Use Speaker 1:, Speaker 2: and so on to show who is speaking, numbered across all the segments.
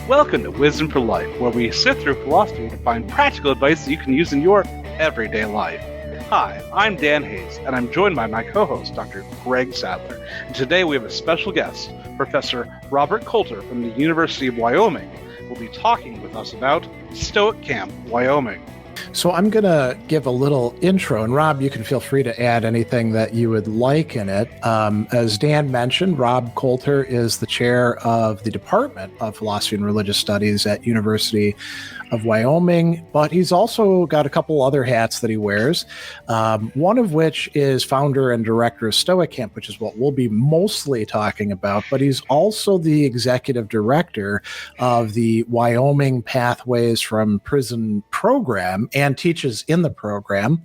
Speaker 1: Welcome to Wisdom for Life, where we sift through philosophy to find practical advice that you can use in your everyday life. Hi, I'm Dan Hayes, and I'm joined by my co-host, Dr. Greg Sadler. And today we have a special guest, Professor Robert Colter from the University of Wyoming, who will be talking with us about Stoic Camp Wyoming.
Speaker 2: So I'm going to give a little intro, and Rob, you can feel free to add anything that you would like in it. As Dan mentioned, Rob Colter is the chair of the Department of Philosophy and Religious Studies at University of Wyoming, but he's also got a couple other hats that he wears, one of which is founder and director of Stoic Camp, which is what we'll be mostly talking about, but he's also the executive director of the Wyoming Pathways from Prison program and teaches in the program.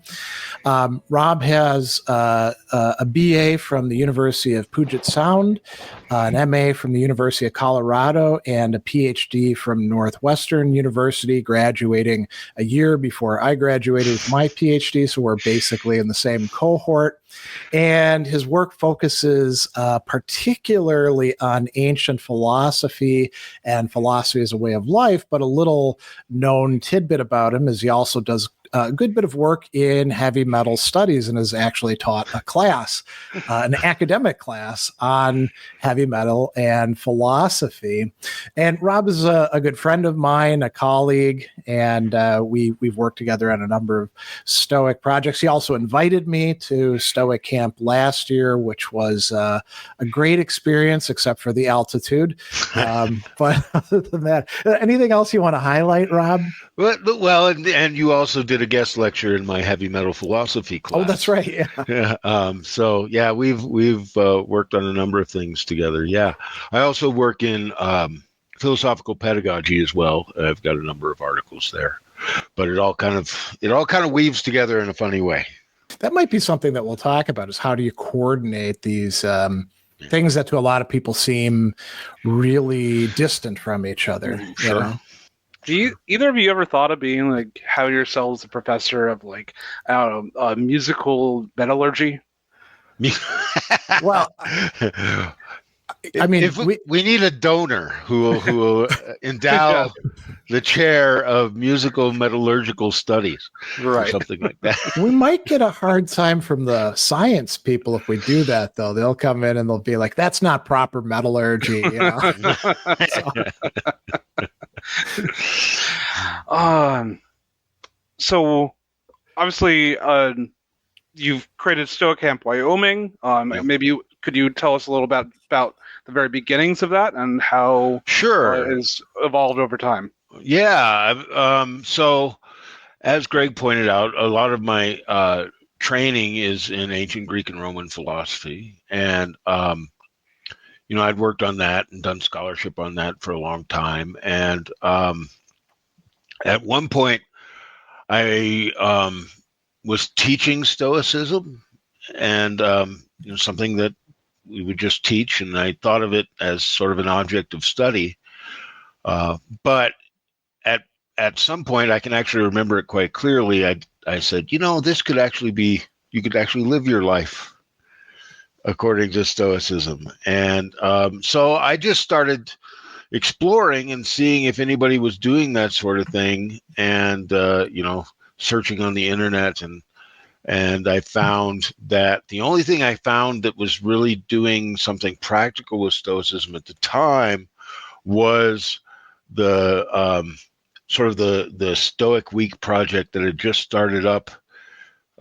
Speaker 2: Rob has a BA from the University of Puget Sound, an MA from the University of Colorado, and a Ph.D. from Northwestern University, graduating a year before I graduated with my PhD, so we're basically in the same cohort. And his work focuses particularly on ancient philosophy and philosophy as a way of life, but a little known tidbit about him is he also does a good bit of work in heavy metal studies and has actually taught a class, an academic class on heavy metal and philosophy. And Rob is a good friend of mine, a colleague, and we've worked together on a number of Stoic projects. He also invited me to Stoic Camp last year, which was a great experience, except for the altitude. But other than that, anything else you want to highlight, Rob?
Speaker 3: Well, and you also did a guest lecture in my heavy metal philosophy class.
Speaker 2: Oh, that's right. Yeah.
Speaker 3: Yeah. So yeah, we've worked on a number of things together. Yeah. I also work in philosophical pedagogy as well. I've got a number of articles there, but it all kind of weaves together in a funny way.
Speaker 2: That might be something that we'll talk about, is how do you coordinate these things that to a lot of people seem really distant from each other.
Speaker 3: Sure.
Speaker 2: You know?
Speaker 1: Do either of you ever thought of being have yourselves a professor of musical metallurgy?
Speaker 2: Well, I mean,
Speaker 3: if we need a donor who will endow the chair of musical metallurgical studies,
Speaker 1: right?
Speaker 3: Or something like that.
Speaker 2: We might get a hard time from the science people if we do that, though. They'll come in and they'll be like, "That's not proper metallurgy." You know?
Speaker 1: So obviously, you've created Stoic Camp Wyoming.
Speaker 3: Yep.
Speaker 1: Maybe could you tell us a little bit about the very beginnings of that and how
Speaker 3: Sure.
Speaker 1: it has evolved over time?
Speaker 3: Yeah. So, as Greg pointed out, a lot of my training is in ancient Greek and Roman philosophy, and I'd worked on that and done scholarship on that for a long time. And at one point, I was teaching Stoicism, and something that we would just teach, and I thought of it as sort of an object of study. But at some point, I can actually remember it quite clearly. I said, this could actually be, you could actually live your life according to Stoicism. And so I just started exploring and seeing if anybody was doing that sort of thing, and searching on the internet, and I found that the only thing I found that was really doing something practical with Stoicism at the time was the sort of the Stoic Week project that had just started up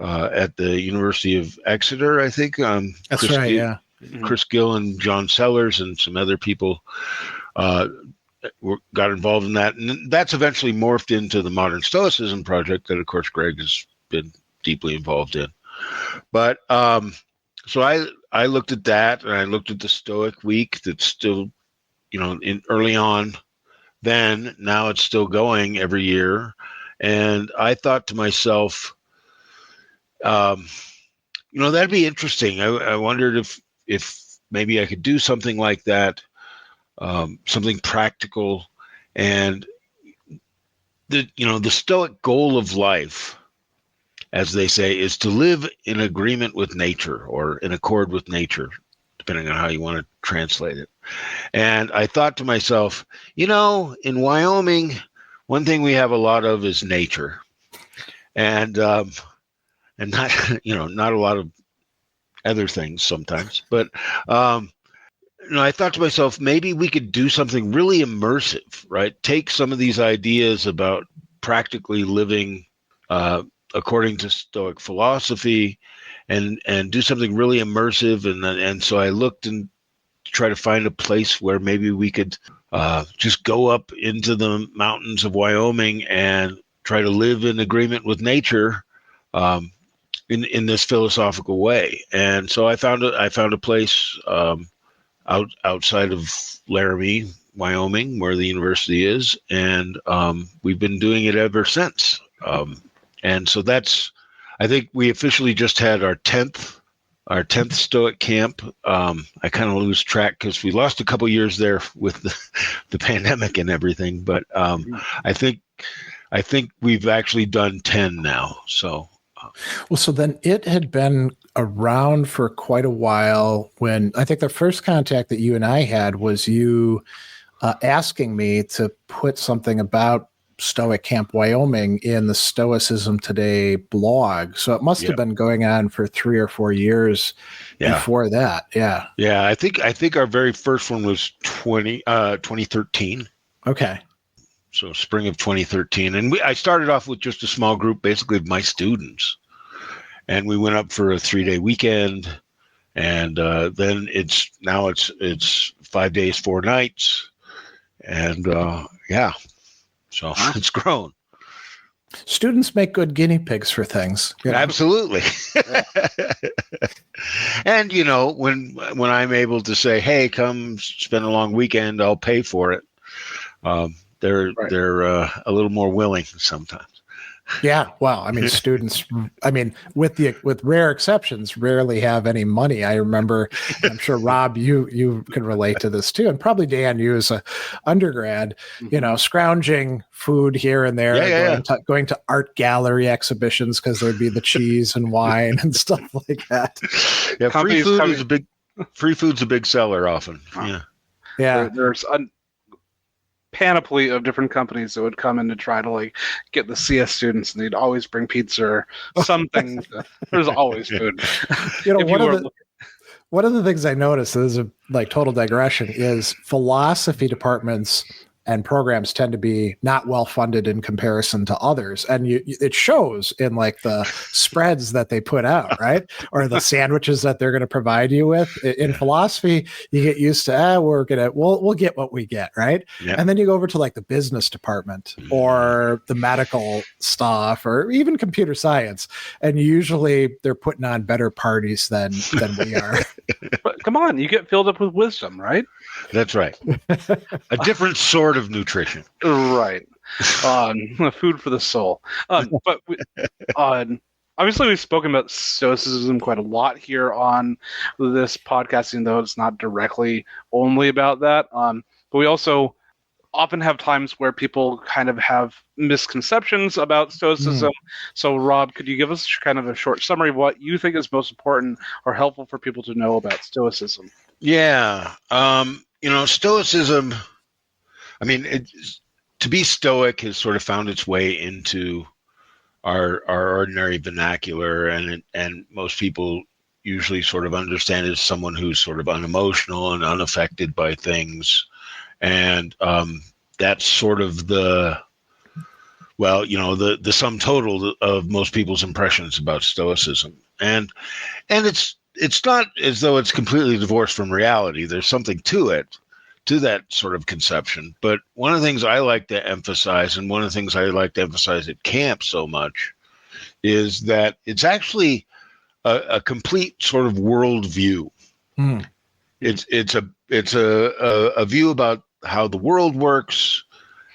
Speaker 3: at the University of Exeter, I think.
Speaker 2: That's right, yeah.
Speaker 3: Chris Gill and John Sellers and some other people got involved in that. And that's eventually morphed into the Modern Stoicism project that, of course, Greg has been deeply involved in. But so I looked at that, and I looked at the Stoic Week that's still, early on then. Now it's still going every year. And I thought to myself, that'd be interesting. I wondered if maybe I could do something like that, something practical. And the Stoic goal of life, as they say, is to live in agreement with nature, or in accord with nature, depending on how you want to translate it. And I thought to myself, in Wyoming, one thing we have a lot of is nature, and not not a lot of other things sometimes. But I thought to myself, maybe we could do something really immersive, right? Take some of these ideas about practically living according to Stoic philosophy, and do something really immersive. And so I looked and try to find a place where maybe we could just go up into the mountains of Wyoming and try to live in agreement with nature in this philosophical way. And so I found a place outside of Laramie, Wyoming, where the university is, and we've been doing it ever since. And so I think we officially just had our 10th Stoic Camp. I kind of lose track because we lost a couple years there with the pandemic and everything. But I think we've actually done 10 now. So,
Speaker 2: so then it had been around for quite a while. When I think the first contact that you and I had was you asking me to put something about Stoic Camp Wyoming in the Stoicism Today blog. So it must have been going on for 3 or 4 years before that. Yeah.
Speaker 3: Yeah. I think our very first one was 2013.
Speaker 2: Okay.
Speaker 3: So spring of 2013. And I started off with just a small group, basically of my students. And we went up for a 3-day weekend. And then it's 5 days, 4 nights. And so it's grown.
Speaker 2: Students make good guinea pigs for things.
Speaker 3: Absolutely. And, when I'm able to say, hey, come spend a long weekend, I'll pay for it. They're a little more willing sometimes.
Speaker 2: Yeah. Well, I mean, students, with rare exceptions, rarely have any money. I remember, I'm sure, Rob, you can relate to this too. And probably Dan, you as a undergrad, scrounging food here and there, going to art gallery exhibitions because there'd be the cheese and wine and stuff like that.
Speaker 3: Yeah. Free food's a big seller often.
Speaker 2: Yeah.
Speaker 1: There's panoply of different companies that would come in to try to get the CS students, and they'd always bring pizza or something. There's always food.
Speaker 2: One of the things I noticed, this is a total digression, is philosophy departments and programs tend to be not well funded in comparison to others, and it shows in the spreads that they put out, right? Or the sandwiches that they're going to provide you with. In philosophy, you get used to we'll get what we get, right? Yeah. And then you go over to the business department or the medical stuff or even computer science, and usually they're putting on better parties than we are.
Speaker 1: But come on, you get filled up with wisdom, right?
Speaker 3: That's right. A different sort of nutrition.
Speaker 1: Right. Food for the soul. But obviously we've spoken about Stoicism quite a lot here on this podcast, even though it's not directly only about that. But we also often have times where people kind of have misconceptions about Stoicism. So, Rob, could you give us kind of a short summary of what you think is most important or helpful for people to know about Stoicism?
Speaker 3: Yeah. Stoicism, to be Stoic has sort of found its way into our ordinary vernacular, and most people usually sort of understand it as someone who's sort of unemotional and unaffected by things. And that's sort of the sum total of most people's impressions about Stoicism. And it's not as though it's completely divorced from reality. There's something to it, to that sort of conception. But one of the things I like to emphasize, and one of the things I like to emphasize at camp so much, is that it's actually a complete sort of worldview. It's a view about how the world works,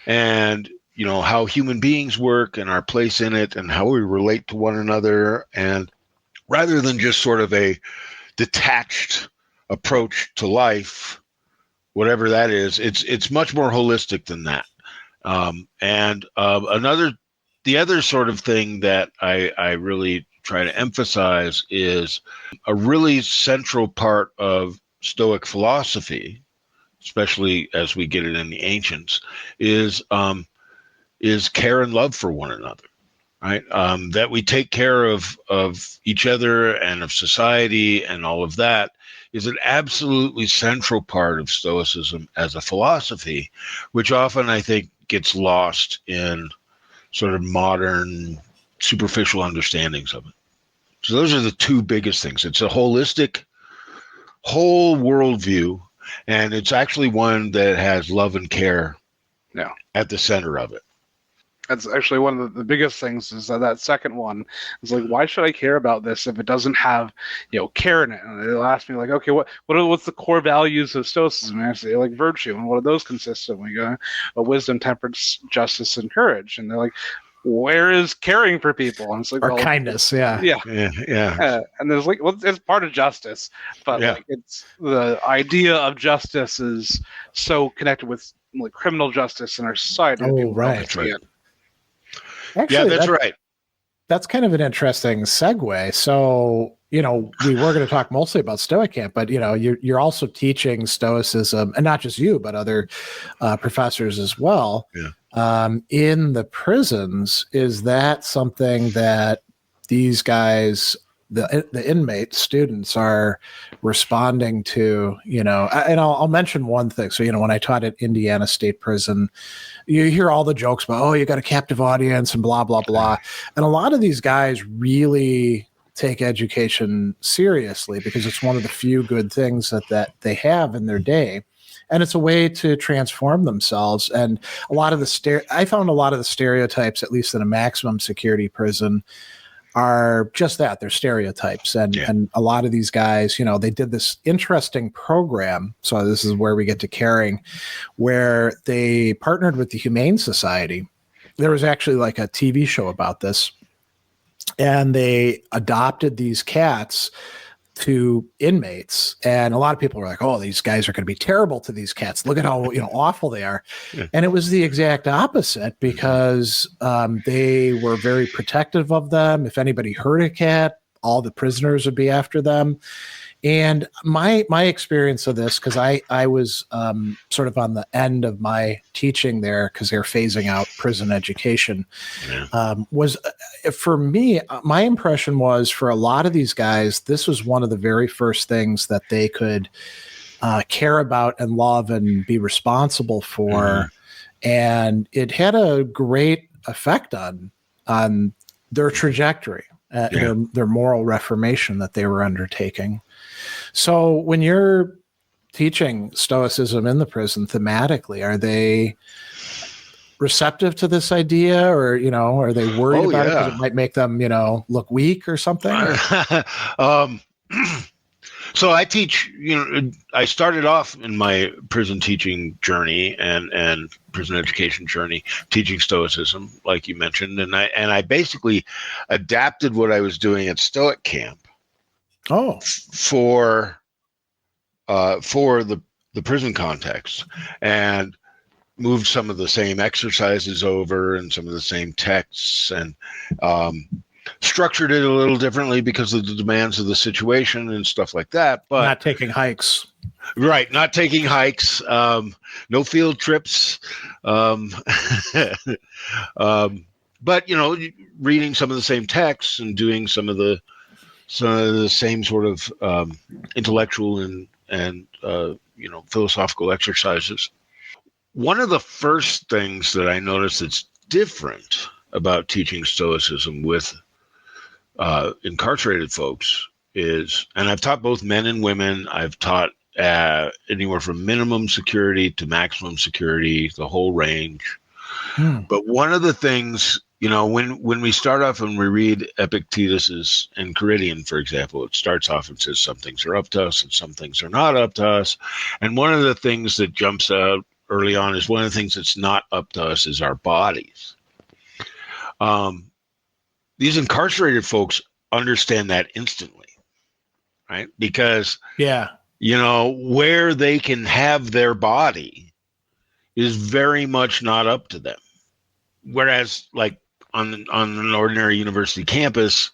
Speaker 3: and how human beings work and our place in it, and how we relate to one another. And rather than just sort of a detached approach to life, whatever that is, it's much more holistic than that. The other sort of thing that I really try to emphasize is a really central part of Stoic philosophy especially as we get it in the ancients, is care and love for one another, right? That we take care of each other and of society, and all of that is an absolutely central part of Stoicism as a philosophy, which often I think gets lost in sort of modern superficial understandings of it. So those are the two biggest things. It's a holistic whole worldview, and it's actually one that has love and care at the center of it.
Speaker 1: That's actually one of the biggest things, is that second one is like, why should I care about this if it doesn't have, care in it? And they'll ask me like, okay, what's the core values of Stoicism? And I say like virtue, and what do those consist of? We go, wisdom, temperance, justice, and courage. And they're like, where is caring for people? And it's like,
Speaker 2: or kindness, yeah.
Speaker 1: And there's like, well, it's part of justice, but like, it's the idea of justice is so connected with like criminal justice in our society.
Speaker 2: Oh, right.
Speaker 3: That's right.
Speaker 2: Actually,
Speaker 3: that's right.
Speaker 2: That's kind of an interesting segue. So, we were going to talk mostly about Stoic Camp, but you're also teaching Stoicism, and not just you, but other professors as well. In the prisons. Is that something that these guys, the inmate students, are responding to? And I'll mention one thing. So, when I taught at Indiana State Prison, you hear all the jokes about, oh, you got a captive audience and blah, blah, blah. And a lot of these guys really take education seriously, because it's one of the few good things that they have in their day. And it's a way to transform themselves. And a lot of I found a lot of the stereotypes, at least in a maximum security prison, are just that. They're stereotypes. And a lot of these guys, they did this interesting program. So this is where we get to caring, where they partnered with the Humane Society. There was actually like a TV show about this, and they adopted these cats to inmates. And a lot of people were like, oh, these guys are going to be terrible to these cats. Look at how awful they are. And it was the exact opposite, because they were very protective of them. If anybody hurt a cat, all the prisoners would be after them. And my experience of this, because I was sort of on the end of my teaching there, because they're phasing out prison education, was, for me, my impression was, for a lot of these guys, this was one of the very first things that they could care about and love and be responsible for. And it had a great effect on their trajectory, their moral reformation that they were undertaking. So when you're teaching Stoicism in the prison thematically, are they receptive to this idea, or, are they worried about it because it might make them, look weak or something?
Speaker 3: So I teach, I started off in my prison teaching journey and prison education journey teaching Stoicism, like you mentioned, and I basically adapted what I was doing at Stoic Camp for the prison context, and moved some of the same exercises over and some of the same texts, and structured it a little differently because of the demands of the situation and stuff like that. But
Speaker 2: not taking hikes.
Speaker 3: Right, not taking hikes, no field trips, but reading some of the same texts and doing some of the same sort of intellectual and philosophical exercises. One of the first things that I noticed that's different about teaching Stoicism with incarcerated folks is, and I've taught both men and women, I've taught anywhere from minimum security to maximum security, the whole range. But one of the things, when we start off and we read Epictetus's Enchiridion, for example, it starts off and says some things are up to us and some things are not up to us. And one of the things that jumps out early on is one of the things that's not up to us is our bodies. These incarcerated folks understand that instantly, right? Because, where they can have their body is very much not up to them. Whereas, like, on an ordinary university campus,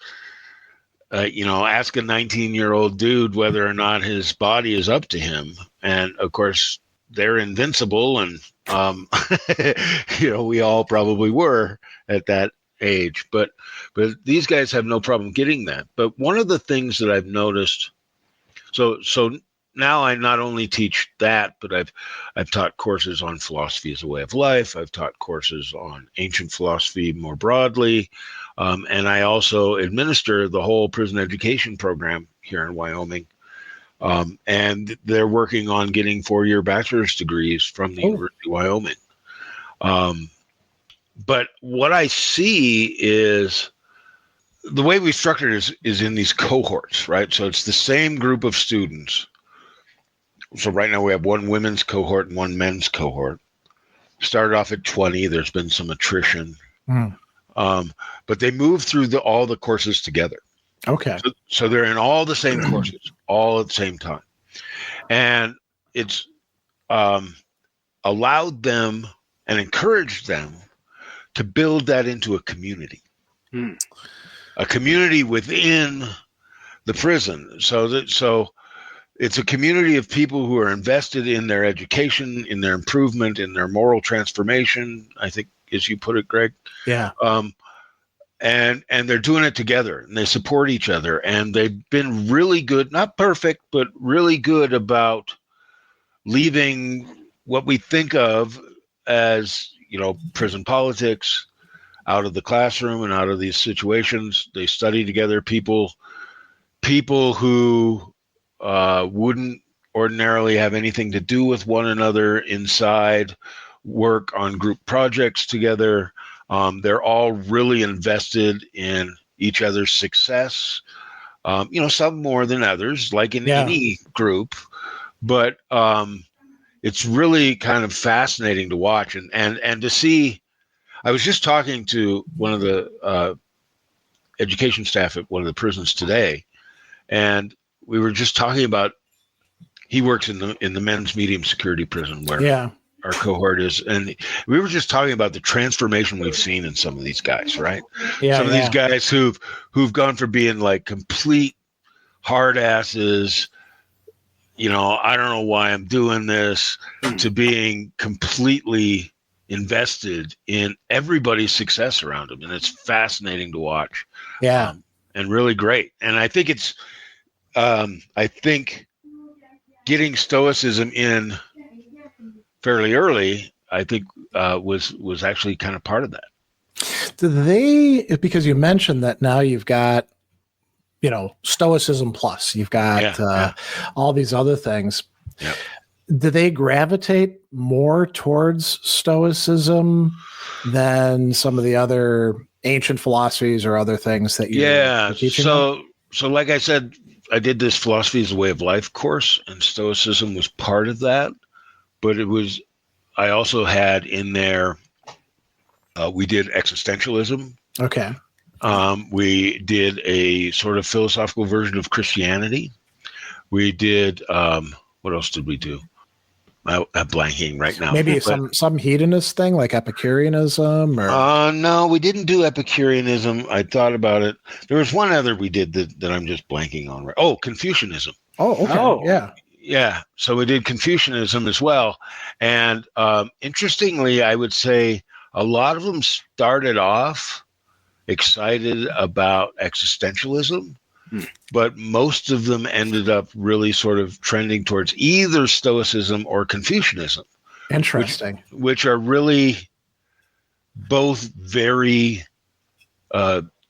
Speaker 3: ask a 19-year-old dude whether or not his body is up to him. And, of course, they're invincible, and we all probably were at that age, but these guys have no problem getting that. But one of the things that I've noticed, so now I not only teach that, but I've taught courses on philosophy as a way of life. I've taught courses on ancient philosophy more broadly, and I also administer the whole prison education program here in Wyoming. And they're working on getting 4-year bachelor's degrees from the University of Wyoming. But what I see is the way we structured it is in these cohorts, right? So it's the same group of students. So right now we have one women's cohort and one men's cohort. Started off at 20. There's been some attrition. But they move through all the courses together.
Speaker 2: Okay.
Speaker 3: So they're in all the same courses, all at the same time. And it's allowed them and encouraged them to build that into a community. A community within the prison. So it's a community of people who are invested in their education, in their improvement, in their moral transformation, I think, as you put it, Greg.
Speaker 2: Yeah.
Speaker 3: And they're doing it together, and they support each other, and they've been really good, not perfect, but really good about leaving what we think of as, prison politics out of the classroom and out of these situations. They study together. People who wouldn't ordinarily have anything to do with one another inside work on group projects together. They're all really invested in each other's success, some more than others, like in any group, but it's really kind of fascinating to watch and to see. I was just talking to one of the education staff at one of the prisons today, and we were just talking about, he works in the men's medium security prison where our cohort is, and we were just talking about the transformation we've seen in some of these guys, right? Some of these guys who've gone from being like complete hard asses, I don't know why I'm doing this, to being completely invested in everybody's success around them, and it's fascinating to watch. And really great. And I think it's I think getting Stoicism in fairly early, I think, was actually kind of part of that.
Speaker 2: Do they, because you mentioned that now you've got, Stoicism plus, you've got all these other things.
Speaker 3: Yeah.
Speaker 2: Do they gravitate more towards Stoicism than some of the other ancient philosophies or other things that you're teaching them?
Speaker 3: So like I said, I did this philosophy as a way of life course, and Stoicism was part of that. But I also had in there, we did existentialism.
Speaker 2: Okay.
Speaker 3: We did a sort of philosophical version of Christianity. We did, what else did we do? I'm blanking right now.
Speaker 2: Maybe some hedonist thing like Epicureanism or?
Speaker 3: No, we didn't do Epicureanism. I thought about it. There was one other we did that I'm just blanking on. Oh, Confucianism.
Speaker 2: Oh, okay. Oh. Yeah.
Speaker 3: Yeah. So we did Confucianism as well. And interestingly, I would say a lot of them started off excited about existentialism, but most of them ended up really sort of trending towards either Stoicism or Confucianism.
Speaker 2: Interesting.
Speaker 3: Which are really both very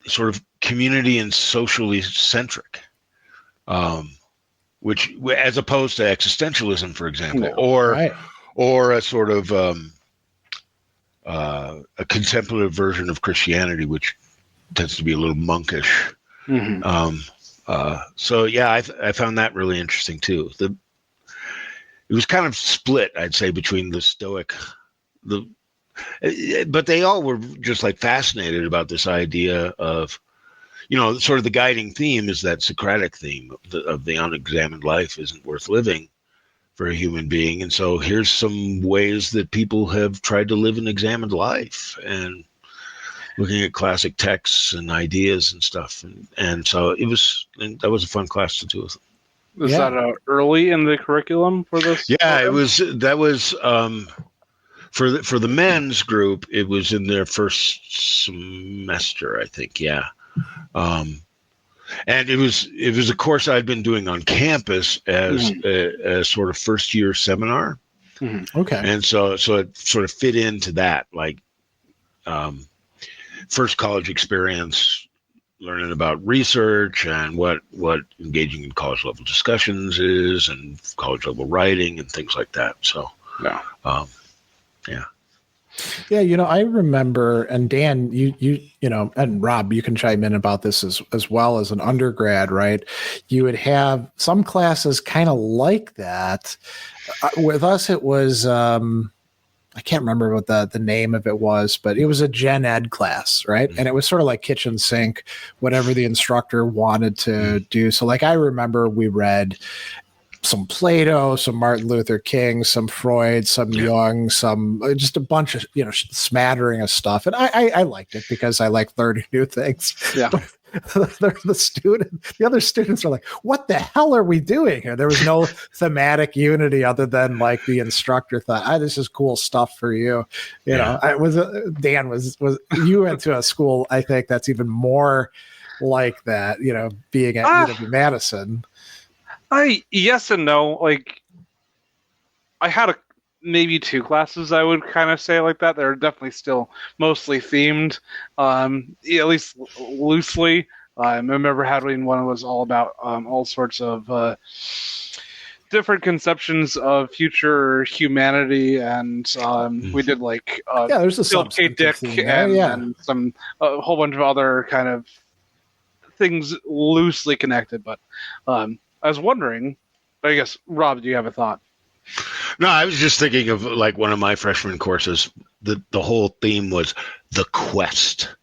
Speaker 3: sort of community and socially centric. Which, as opposed to existentialism, for example, or a sort of a contemplative version of Christianity, which tends to be a little monkish. So I found that really interesting too. It was kind of split, I'd say, between the Stoic, but they all were just like fascinated about this idea of, sort of the guiding theme is that Socratic theme of the unexamined life isn't worth living for a human being. And so here's some ways that people have tried to live an examined life, and looking at classic texts and ideas and stuff. And so that was a fun class to do with them.
Speaker 1: Is that early in the curriculum for this?
Speaker 3: Yeah,
Speaker 1: program?
Speaker 3: that was for the men's group. It was in their first semester, I think. Yeah. And it was a course I'd been doing on campus as a sort of first year seminar.
Speaker 1: Mm-hmm.
Speaker 2: Okay.
Speaker 3: And so it sort of fit into that, like first college experience, learning about research and what engaging in college level discussions is, and college level writing and things like that. So
Speaker 1: Yeah.
Speaker 2: Yeah, I remember, and Dan, you and Rob, you can chime in about this as well as an undergrad, right? You would have some classes kind of like that. With us, it was, I can't remember what the name of it was, but it was a gen ed class, right? And it was sort of like kitchen sink, whatever the instructor wanted to do. So like, I remember we read some Plato, some Martin Luther King, some Freud, some Jung, some just a bunch of, smattering of stuff. And I liked it because I like learning new things.
Speaker 1: Yeah.
Speaker 2: The other students are like, what the hell are we doing here? There was no thematic unity other than like the instructor thought, this is cool stuff for you. Dan was you went to a school, I think that's even more like that, being at UW-Madison.
Speaker 1: Yes and no. Like, I had maybe two classes I would kind of say like that. They're definitely still mostly themed, at least loosely. I remember having one that was all about all sorts of different conceptions of future humanity, and we did like
Speaker 2: there's a
Speaker 1: Philip K. Dick and some a whole bunch of other kind of things loosely connected. But I was wondering, I guess, Rob, do you have a thought?
Speaker 3: No, I was just thinking of like one of my freshman courses. The whole theme was the quest.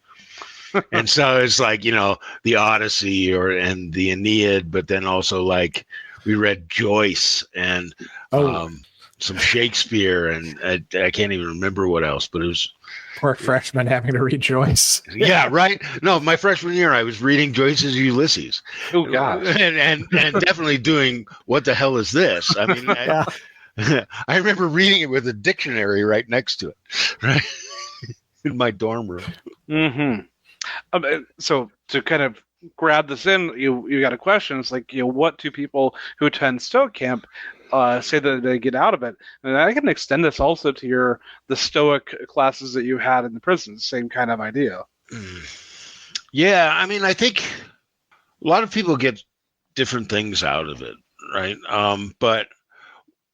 Speaker 3: And so it's like, the Odyssey and the Aeneid, but then also like we read Joyce and some Shakespeare, and I can't even remember what else, but it was
Speaker 2: poor freshman having to read Joyce.
Speaker 3: Yeah, right. No, my freshman year, I was reading Joyce's Ulysses.
Speaker 1: Oh gosh,
Speaker 3: and definitely doing what the hell is this? I mean, I remember reading it with a dictionary right next to it, right in my dorm room.
Speaker 1: Mm-hmm. So to kind of grab this in, you got a question. It's like, what do people who attend Stoic Camp say that they get out of it? And I can extend this also to the Stoic classes that you had in the prison. Same kind of idea.
Speaker 3: Yeah, I mean, I think a lot of people get different things out of it, right? But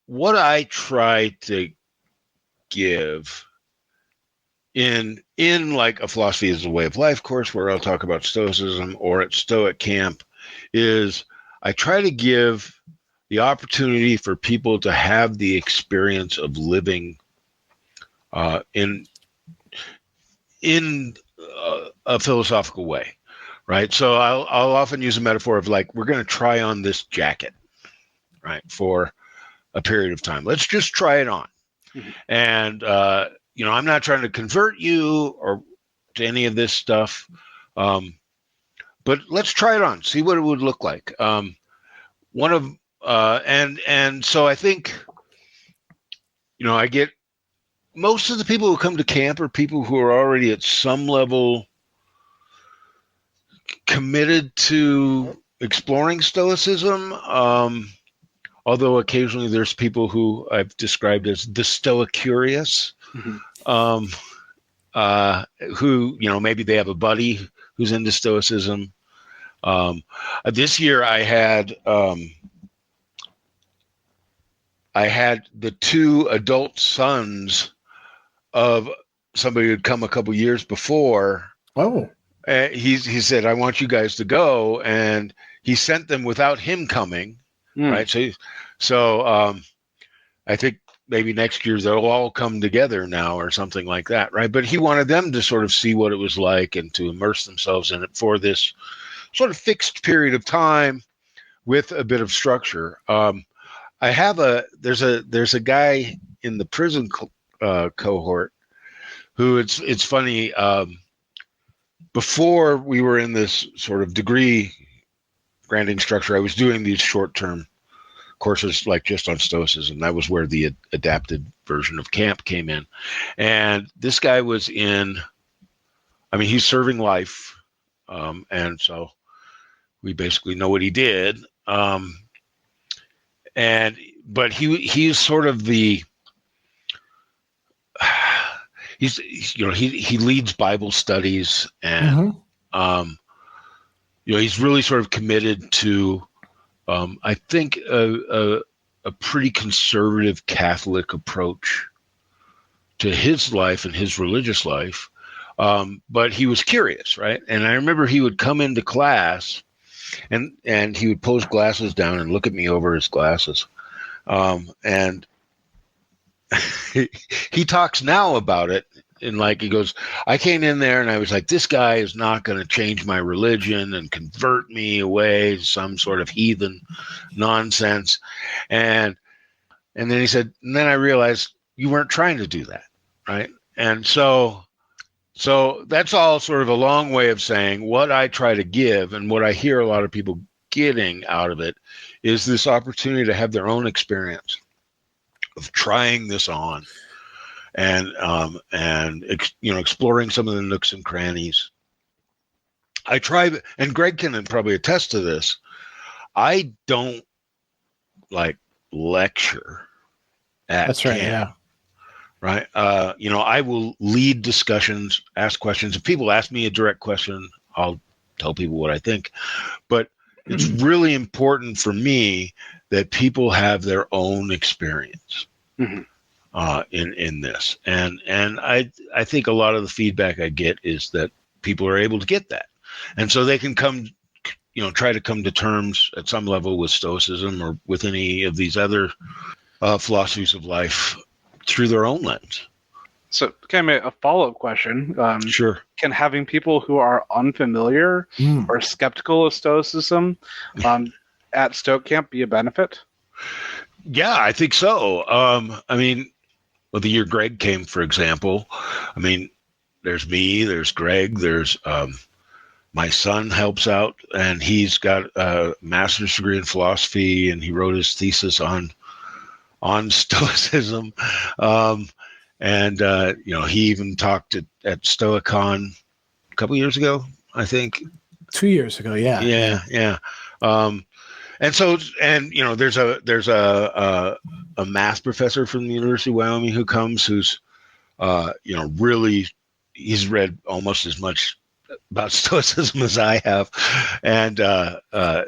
Speaker 3: what I try to give in like a philosophy is a way of life course where I'll talk about Stoicism, or at Stoic Camp, is I try to give the opportunity for people to have the experience of living in a philosophical way, right? So I'll often use a metaphor of like, we're going to try on this jacket, right, for a period of time. Let's just try it on. Mm-hmm. And, I'm not trying to convert you or to any of this stuff, but let's try it on, see what it would look like. And so I think, I get most of the people who come to camp are people who are already at some level committed to exploring Stoicism. Although occasionally there's people who I've described as the Stoic curious, who, maybe they have a buddy who's into Stoicism. This year I had the two adult sons of somebody who'd come a couple years before.
Speaker 2: Oh,
Speaker 3: he said, I want you guys to go. And he sent them without him coming. Right. So I think maybe next year they'll all come together now or something like that. Right. But he wanted them to sort of see what it was like and to immerse themselves in it for this sort of fixed period of time with a bit of structure. There's a guy in the prison cohort who it's funny. Before we were in this sort of degree grand instructor, I was doing these short-term courses like just on Stoicism. That was where the adapted version of camp came in. And this guy was he's serving life. And so we basically know what he did. But he's sort of he leads Bible studies, and he's really sort of committed to I think a pretty conservative Catholic approach to his life and his religious life. But he was curious, right? And I remember he would come into class and he would pull his glasses down and look at me over his glasses. And he talks now about it. And he goes, I came in there and I was like, this guy is not going to change my religion and convert me away to some sort of heathen nonsense. And then he said, and then I realized you weren't trying to do that. Right. And so that's all sort of a long way of saying what I try to give, and what I hear a lot of people getting out of it is this opportunity to have their own experience of trying this on. And exploring some of the nooks and crannies. I try, and Greg can probably attest to this. I don't lecture at
Speaker 2: That's right.
Speaker 3: camp,
Speaker 2: Yeah.
Speaker 3: right. I will lead discussions, ask questions. If people ask me a direct question, I'll tell people what I think. But it's really important for me that people have their own experience. Mm-hmm. In this. And I think a lot of the feedback I get is that people are able to get that. And so they can come, try to come to terms at some level with Stoicism or with any of these other philosophies of life through their own lens.
Speaker 1: So kind of a follow-up question.
Speaker 3: Sure.
Speaker 1: Can having people who are unfamiliar or skeptical of Stoicism at Stoic Camp be a benefit?
Speaker 3: Yeah, I think so. Well, the year Greg came, for example, there's me, there's Greg, there's my son helps out, and he's got a master's degree in philosophy, and he wrote his thesis on Stoicism. He even talked at Stoicon a couple years ago, I think.
Speaker 2: 2 years ago, yeah.
Speaker 3: Yeah. There's a math professor from the University of Wyoming who comes, who's, really, he's read almost as much about Stoicism as I have. And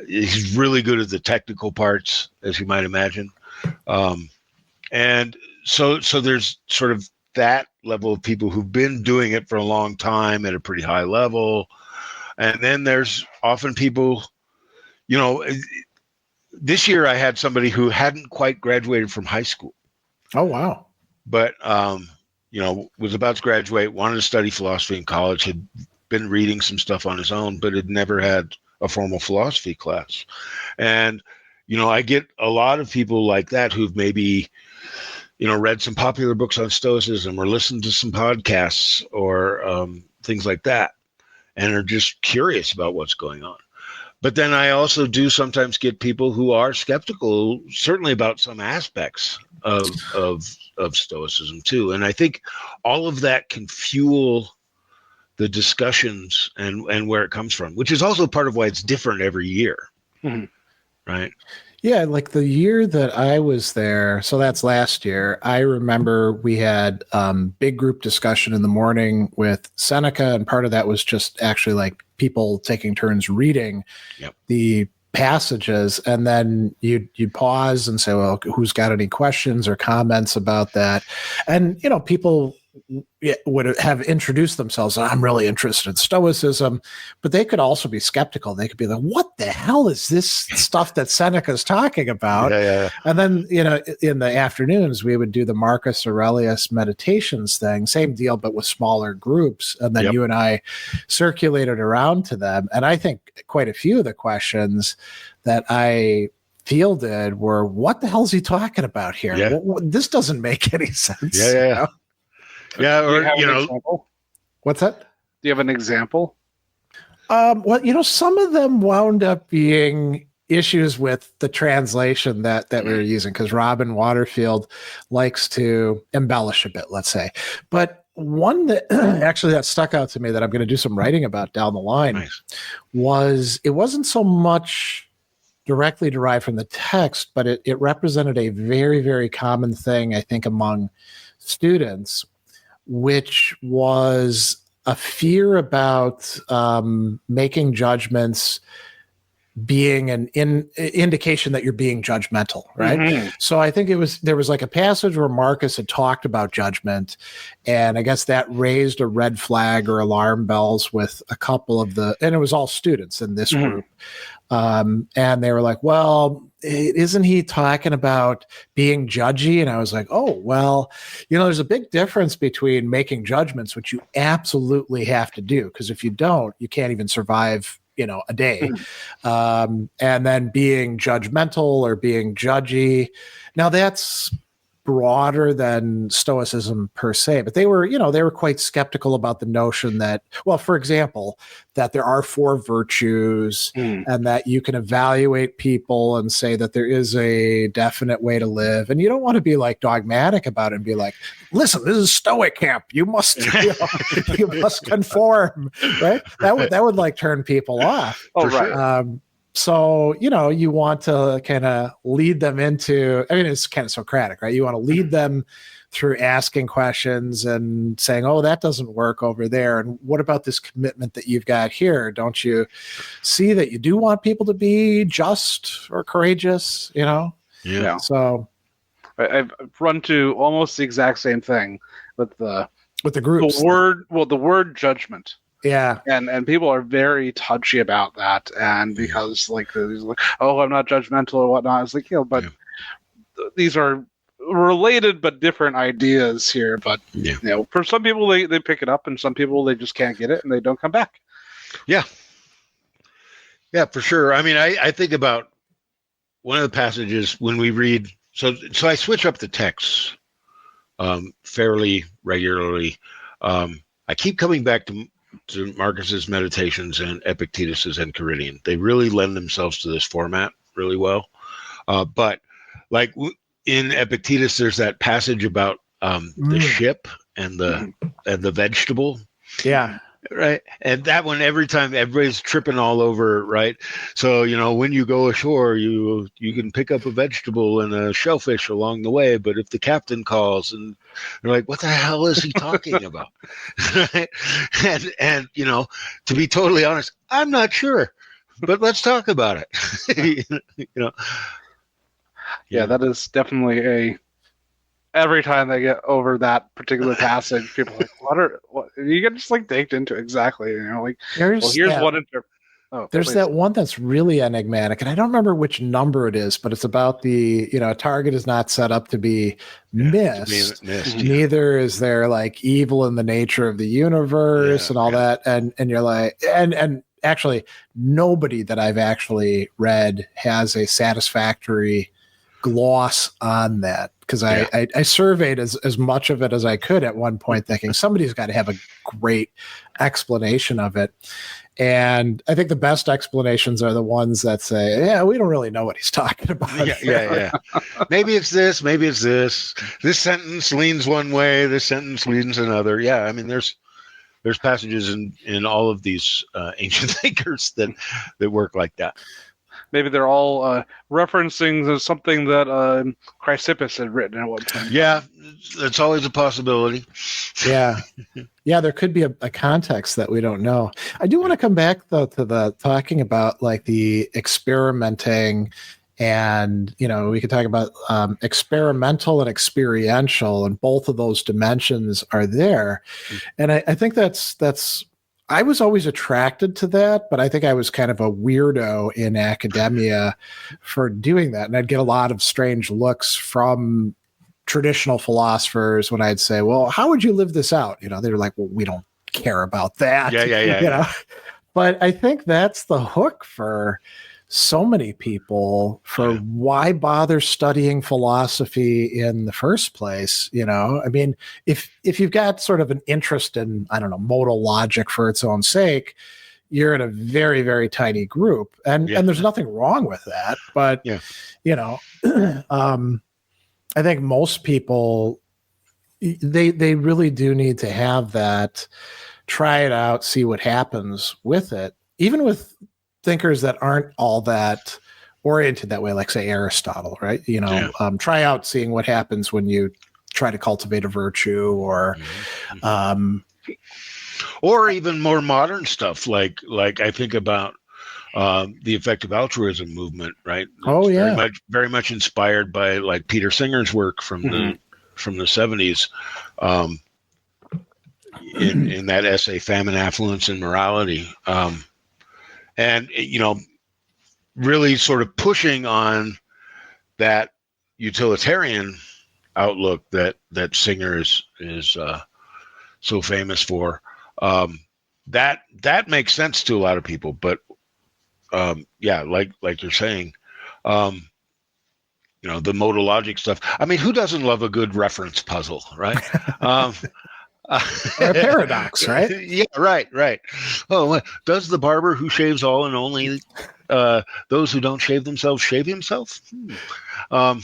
Speaker 3: he's really good at the technical parts, as you might imagine. So there's sort of that level of people who've been doing it for a long time at a pretty high level. And then there's often people, this year I had somebody who hadn't quite graduated from high school.
Speaker 2: Oh, wow.
Speaker 3: But, was about to graduate, wanted to study philosophy in college, had been reading some stuff on his own, but had never had a formal philosophy class. And, I get a lot of people like that who've maybe, read some popular books on Stoicism or listened to some podcasts or things like that, and are just curious about what's going on. But then I also do sometimes get people who are skeptical, certainly about some aspects of Stoicism too. And I think all of that can fuel the discussions and where it comes from, which is also part of why it's different every year. Mm-hmm. Right.
Speaker 2: Yeah, like the year that I was there, so that's last year, I remember we had big group discussion in the morning with Seneca, and part of that was just actually people taking turns reading the passages, and then you'd pause and say, well, who's got any questions or comments about that? And, people would have introduced themselves. I'm really interested in Stoicism, but they could also be skeptical. They could be like, what the hell is this stuff that Seneca's talking about?
Speaker 3: Yeah.
Speaker 2: And then, in the afternoons, we would do the Marcus Aurelius meditations thing, same deal, but with smaller groups. And then you and I circulated around to them. And I think quite a few of the questions that I fielded were, what the hell is he talking about here?
Speaker 3: Yeah.
Speaker 2: This doesn't make any sense.
Speaker 3: Yeah. Yeah, or
Speaker 1: example?
Speaker 2: What's that?
Speaker 1: Do you have an example?
Speaker 2: Well, some of them wound up being issues with the translation that we were using, because Robin Waterfield likes to embellish a bit, let's say. But one that actually that stuck out to me that I'm going to do some writing about down the line was, it wasn't so much directly derived from the text, but it represented a very, very common thing, I think, among students, which was a fear about making judgments being an indication that you're being judgmental, right? Mm-hmm. So I think there was like a passage where Marcus had talked about judgment, and I guess that raised a red flag or alarm bells with a couple of and it was all students in this group. And they were like, well, isn't he talking about being judgy? And I was like, oh, well, there's a big difference between making judgments, which you absolutely have to do, because if you don't, you can't even survive a day. And then being judgmental or being judgy. Now that's broader than Stoicism per se, but they were quite skeptical about the notion that, well, for example, that there are 4 virtues and that you can evaluate people and say that there is a definite way to live. And you don't want to be like dogmatic about it and be like, listen, this is Stoic Camp. You must, you must conform, right? That would like turn people off.
Speaker 1: Oh, right.
Speaker 2: So, you want to kind of lead them into, it's kind of Socratic, right? You want to lead them through asking questions and saying, oh, that doesn't work over there. And what about this commitment that you've got here? Don't you see that you do want people to be just or courageous,
Speaker 3: Yeah.
Speaker 2: So
Speaker 1: I've run to almost the exact same thing with the
Speaker 2: groups.
Speaker 1: The word judgment.
Speaker 2: Yeah.
Speaker 1: And people are very touchy about that. And because oh, I'm not judgmental or whatnot. It's like, but these are related but different ideas here. But, for some people, they pick it up, and some people, they just can't get it and they don't come back.
Speaker 3: Yeah. Yeah, for sure. I think about one of the passages when we read, so I switch up the texts fairly regularly. I keep coming back to Marcus's Meditations and Epictetus's Enchiridion. They really lend themselves to this format really well. But like in Epictetus, there's that passage about the ship and the vegetable.
Speaker 2: Yeah.
Speaker 3: Right. And that one, every time everybody's tripping all over, right? So, when you go ashore, you can pick up a vegetable and a shellfish along the way. But if the captain calls, and they're like, what the hell is he talking about? Right? And, to be totally honest, I'm not sure, but let's talk about it.
Speaker 1: Yeah, that is definitely every time they get over that particular passage, people are like, what you get just like baked into exactly, here's one.
Speaker 2: There's that one that's really enigmatic, and I don't remember which number it is, but it's about the, a target is not set up to be missed. Neither is there like evil in the nature of the universe and all that. And you're like, and actually nobody that I've actually read has a satisfactory gloss on that, because I surveyed as much of it as I could at one point, thinking somebody's got to have a great explanation of it. And I think the best explanations are the ones that say, we don't really know what he's talking about.
Speaker 3: Yeah. Maybe it's this, maybe it's this. This sentence leans one way, this sentence leans another. Yeah, there's passages in all of these ancient thinkers that work like that.
Speaker 1: Maybe they're all referencing something that Chrysippus had written at one time.
Speaker 3: Yeah, that's always a possibility.
Speaker 2: Yeah, there could be a context that we don't know. I do want to come back, though, to the talking about like the experimenting, and we could talk about experimental and experiential, and both of those dimensions are there. And I think that's I was always attracted to that, but I think I was kind of a weirdo in academia for doing that. And I'd get a lot of strange looks from traditional philosophers when I'd say, well, how would you live this out? They were like, well, we don't care about that.
Speaker 3: Yeah.
Speaker 2: But I think that's the hook for so many people for why bother studying philosophy in the first place. If you've got sort of an interest in, I don't know, modal logic for its own sake, you're in a very, very tiny group, and there's nothing wrong with that. But I think most people, they really do need to have that, try it out, see what happens with it, even with thinkers that aren't all that oriented that way, like say Aristotle, right? Try out seeing what happens when you try to cultivate a virtue, or
Speaker 3: or even more modern stuff like I think about the effective altruism movement, right? It's very much inspired by like Peter Singer's work from the 70s, in that essay Famine, Affluence, and Morality, and really sort of pushing on that utilitarian outlook that Singer is so famous for. That makes sense to a lot of people, but like you're saying, the modal logic stuff. I mean, who doesn't love a good reference puzzle, right?
Speaker 2: Or a paradox, right?
Speaker 3: Yeah, right. Oh, does the barber who shaves all and only those who don't shave themselves shave himself? And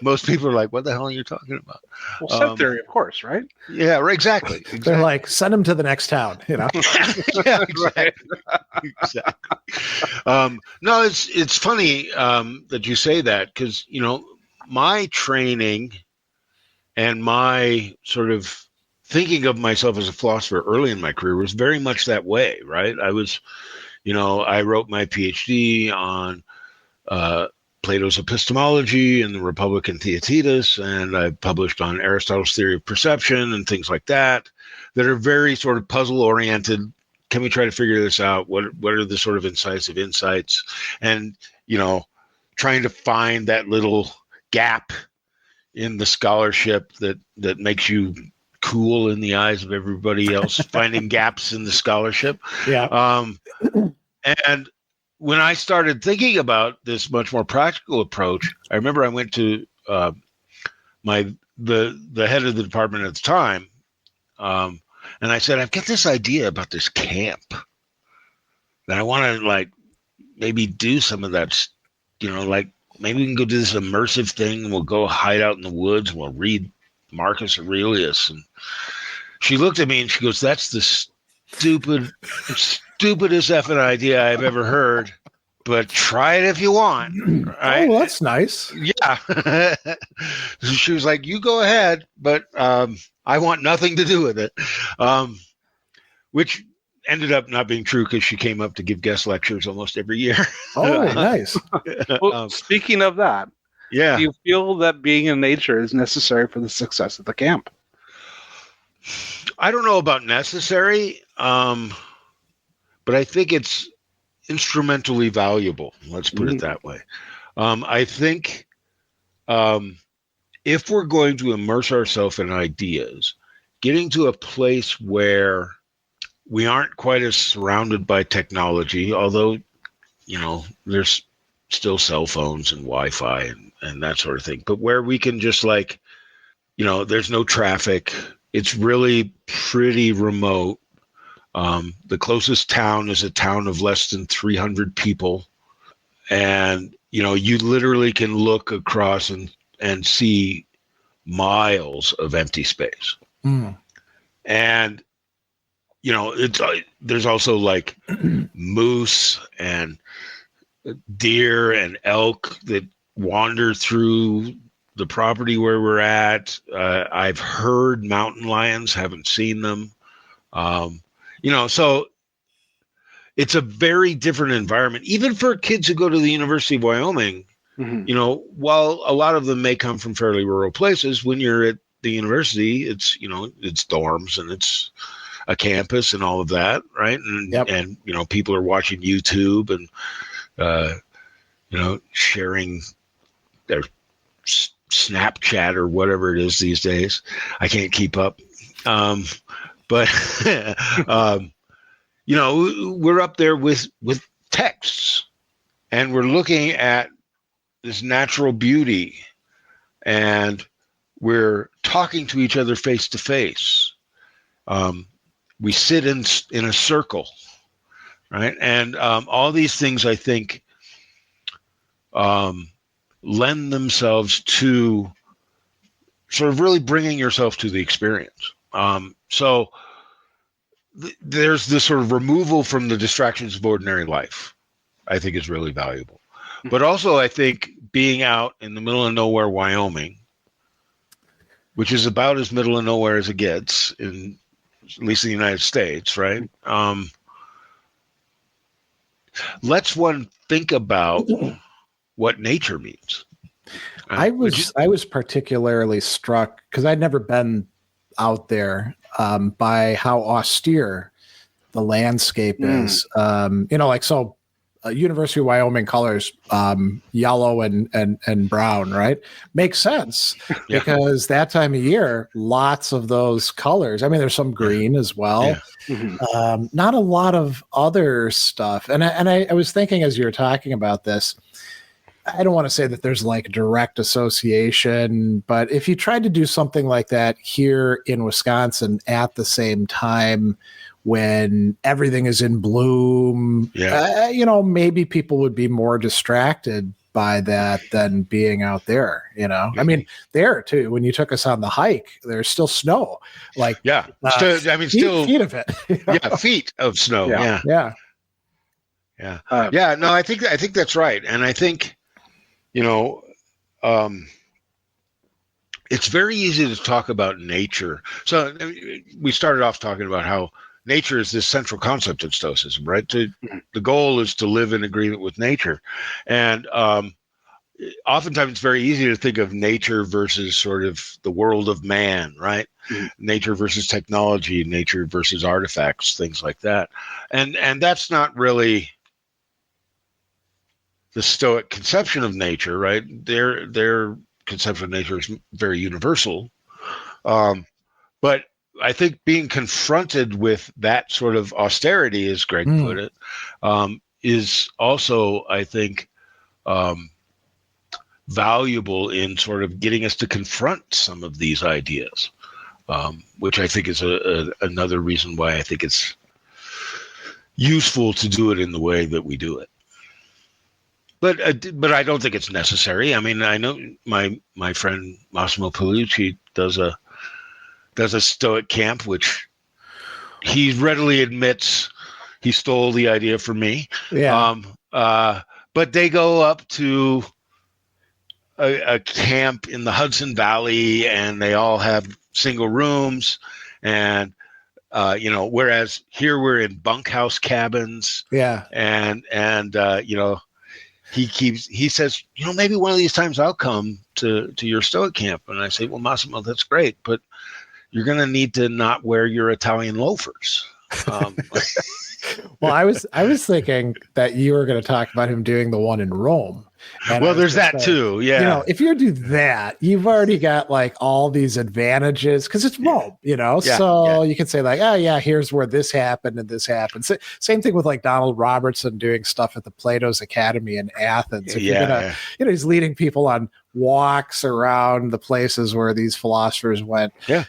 Speaker 3: most people are like, "What the hell are you talking about?"
Speaker 1: Well, set theory, of course, right?
Speaker 3: Yeah, right, exactly.
Speaker 2: They're like, send him to the next town,
Speaker 3: Yeah, exactly. No, it's funny that you say that, because my training and my sort of thinking of myself as a philosopher early in my career was very much that way, right? I was, I wrote my Ph.D. on Plato's epistemology and the Republican Theaetetus, and I published on Aristotle's theory of perception and things like that are very sort of puzzle-oriented. Can we try to figure this out? What are the sort of incisive insights? And, trying to find that little gap in the scholarship that makes you cool in the eyes of everybody else, finding gaps in the scholarship.
Speaker 2: Yeah.
Speaker 3: And when I started thinking about this much more practical approach, I remember I went to the head of the department at the time, and I said, I've got this idea about this camp that I want to maybe do some of that, maybe we can go do this immersive thing, and we'll go hide out in the woods and we'll read Marcus Aurelius. And she looked at me and she goes, "That's the stupidest effing idea I've ever heard, but try it if you want." Right?
Speaker 2: Oh, well, that's nice.
Speaker 3: Yeah. She was like, "You go ahead, but I want nothing to do with it," which ended up not being true, because she came up to give guest lectures almost every year.
Speaker 2: Oh, nice.
Speaker 1: Well, speaking of that, do you feel that being in nature is necessary for the success of the camp?
Speaker 3: I don't know about necessary, but I think it's instrumentally valuable. Let's put it that way. I think if we're going to immerse ourselves in ideas, getting to a place where we aren't quite as surrounded by technology, although, there's still cell phones and Wi-Fi and that sort of thing, but where we can just there's no traffic. It's really pretty remote. The closest town is a town of less than 300 people. And, you literally can look across and see miles of empty space. And, there's also moose and deer and elk that wander through the property where we're at. I've heard mountain lions, haven't seen them. So it's a very different environment, even for kids who go to the University of Wyoming. While a lot of them may come from fairly rural places, when you're at the university, it's, it's dorms and it's a campus and all of that. Right. And people are watching YouTube and, sharing their Snapchat or whatever it is these days. I can't keep up. But, we're up there with texts, and we're looking at this natural beauty, and we're talking to each other face to face. we sit in a circle, right? And all these things, I think, lend themselves to sort of really bringing yourself to the experience. So there's this sort of removal from the distractions of ordinary life, I think, is really valuable. But also, I think being out in the middle of nowhere, Wyoming, which is about as middle of nowhere as it gets, at least in the United States, right? Lets one think about what nature means.
Speaker 2: I was particularly struck, because I'd never been out there, by how austere the landscape is. University of Wyoming colors, yellow and brown, right? Makes sense because that time of year, lots of those colors. I mean, there's some green as well. Yeah. Not a lot of other stuff. And I was thinking as you were talking about this, I don't want to say that there's like direct association, but if you tried to do something like that here in Wisconsin at the same time when everything is in bloom, maybe people would be more distracted by that than being out there, I mean, there too, when you took us on the hike, there's still snow, like, feet of it.
Speaker 3: Feet of snow.
Speaker 2: Yeah.
Speaker 3: No, I think that's right. And I think, it's very easy to talk about nature. So we started off talking about how nature is this central concept of Stoicism, right? The goal is to live in agreement with nature. And oftentimes it's very easy to think of nature versus sort of the world of man, right? Nature versus technology, nature versus artifacts, things like that. And that's not really the Stoic conception of nature, right? Their conception of nature is very universal. But I think being confronted with that sort of austerity, as Greg put it, is also, I think, valuable in sort of getting us to confront some of these ideas, which I think is another reason why I think it's useful to do it in the way that we do it. But I don't think it's necessary. I mean, I know my friend Massimo Paolucci does a Stoic Camp, which he readily admits he stole the idea from me. Yeah. But they go up to a camp in the Hudson Valley, and they all have single rooms, and whereas here we're in bunkhouse cabins. Yeah. And he says, maybe one of these times I'll come to your Stoic Camp. And I say, well, Massimo, that's great, but you're going to need to not wear your Italian loafers.
Speaker 2: Well, I was thinking that you were going to talk about him doing the one in Rome. And
Speaker 3: well, there's that too. Yeah.
Speaker 2: If you do that, you've already got like all these advantages because it's Rome, you can say like, oh yeah, here's where this happened and this happened. So, same thing with like Donald Robertson doing stuff at the Plato's Academy in Athens. If you're gonna, he's leading people on walks around the places where these philosophers went. Yeah.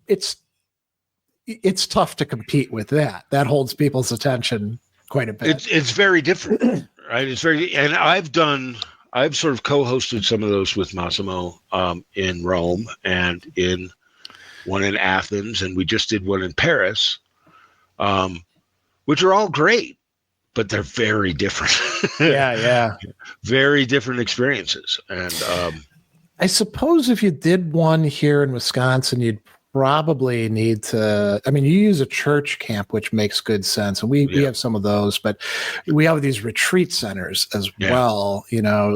Speaker 2: It's tough to compete with that. That holds people's attention quite a bit.
Speaker 3: It's very different. Right. And I've sort of co-hosted some of those with Massimo in Rome and in one in Athens. And we just did one in Paris, which are all great, but they're very different.
Speaker 2: Yeah.
Speaker 3: Very different experiences. And
Speaker 2: I suppose if you did one here in Wisconsin, you'd probably need to, you use a church camp, which makes good sense. And we have some of those, but we have these retreat centers as well,